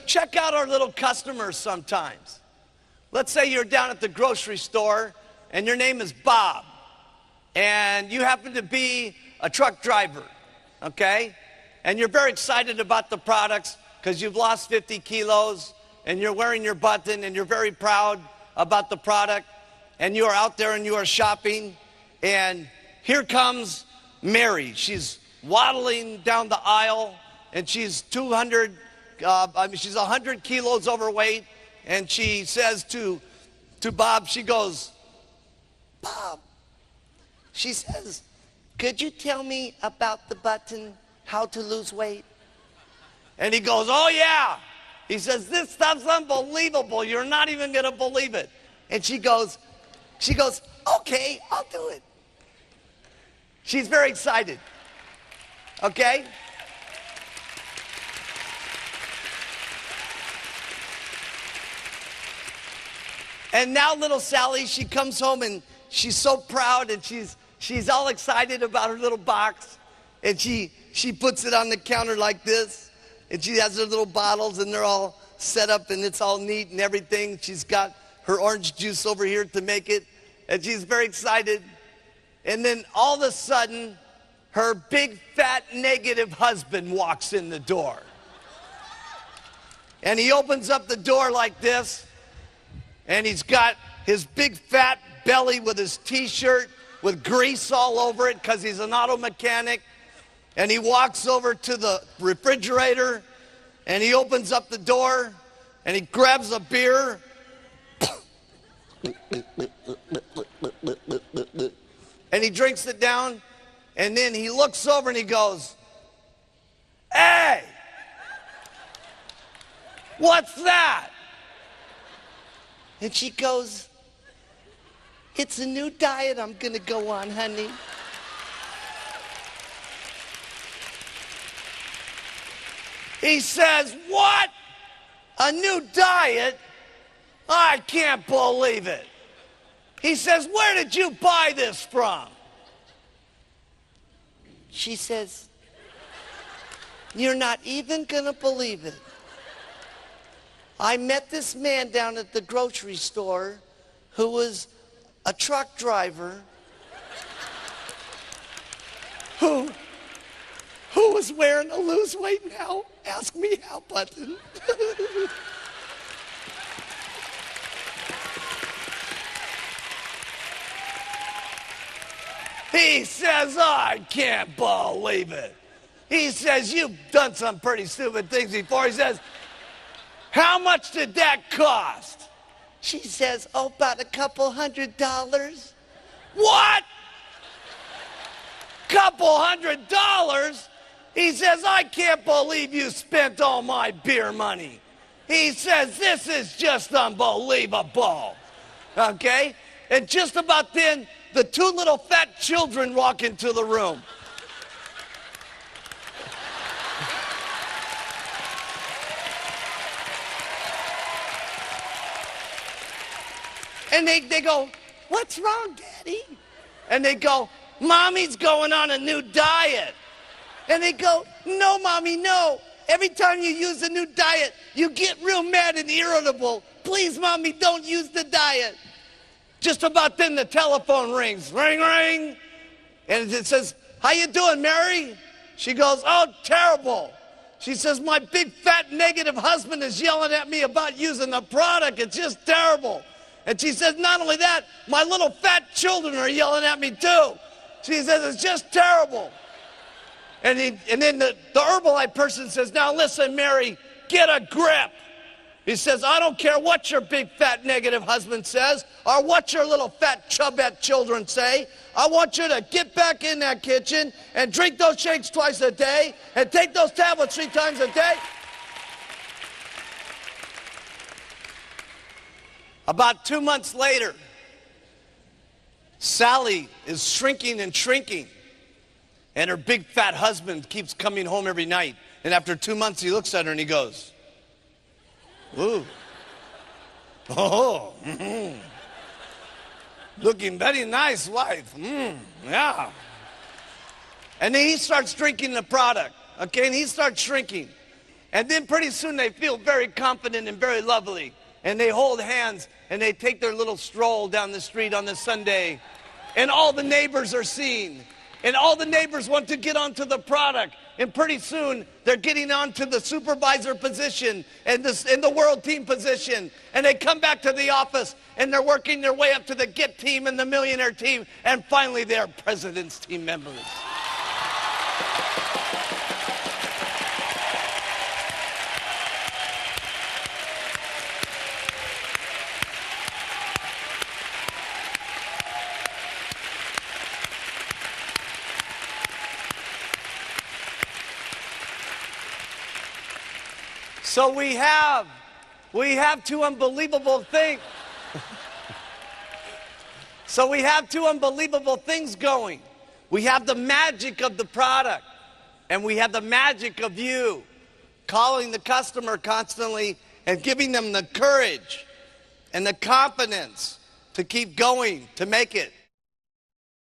check out our little customers sometimes. Let's say you're down at the grocery store and your name is Bob and you happen to be a truck driver, okay? And you're very excited about the products because you've lost 50 kilos and you're wearing your button and you're very proud about the product and you are out there and you are shopping and here comes Mary. She's waddling down the aisle and she's 100 kilos overweight and she says to Bob, she goes, Bob, she says, could you tell me about the button, how to lose weight? And he goes, oh yeah. He says, this stuff's unbelievable. You're not even gonna believe it. And she goes, okay, I'll do it. She's very excited, okay? And now little Sally, she comes home and she's so proud and she's all excited about her little box. And she puts it on the counter like this. And she has her little bottles and they're all set up and it's all neat and everything. She's got her orange juice over here to make it. And she's very excited. And then all of a sudden, her big, fat, negative husband walks in the door. And he opens up the door like this. And he's got his big, fat belly with his t-shirt with grease all over it because he's an auto mechanic. And he walks over to the refrigerator and he opens up the door and he grabs a beer. And he drinks it down and then he looks over and he goes, hey, what's that? And she goes, it's a new diet I'm gonna go on, honey. He says, what? A new diet? I can't believe it. He says, where did you buy this from? She says, you're not even gonna believe it. I met this man down at the grocery store who was a truck driver who was wearing a lose weight now, ask me how button. He says, I can't believe it. He says, you've done some pretty stupid things before. He says, how much did that cost? She says, oh, about $200. What? $200? He says, I can't believe you spent all my beer money. He says, this is just unbelievable. Okay? And just about then, the two little fat children walk into the room. And they go, what's wrong, Daddy? And they go, Mommy's going on a new diet. And they go, no, Mommy, no. Every time you use a new diet, you get real mad and irritable. Please, Mommy, don't use the diet. Just about then the telephone rings. Ring, ring. And it says, how you doing, Mary? She goes, oh, terrible. She says, my big, fat, negative husband is yelling at me about using the product. It's just terrible. And she says, not only that, my little fat children are yelling at me too. She says, it's just terrible. And then the Herbalife person says, now listen, Mary, get a grip. He says, I don't care what your big, fat, negative husband says or what your little fat, chubette children say. I want you to get back in that kitchen and drink those shakes twice a day and take those tablets 3 times a day. About 2 months later, Sally is shrinking and shrinking. And her big fat husband keeps coming home every night. And after 2 months, he looks at her and he goes, ooh, oh, looking very nice wife, yeah. And then he starts drinking the product, okay, and he starts shrinking. And then pretty soon they feel very confident and very lovely. And they hold hands and they take their little stroll down the street on the Sunday. And all the neighbors are seen. And all the neighbors want to get onto the product. And pretty soon they're getting onto the supervisor position and the world team position. And they come back to the office and they're working their way up to the Get team and the Millionaire team. And finally they're President's team members. So we have two unbelievable things. So we have two unbelievable things going. We have the magic of the product, and we have the magic of you calling the customer constantly and giving them the courage and the confidence to keep going, to make it.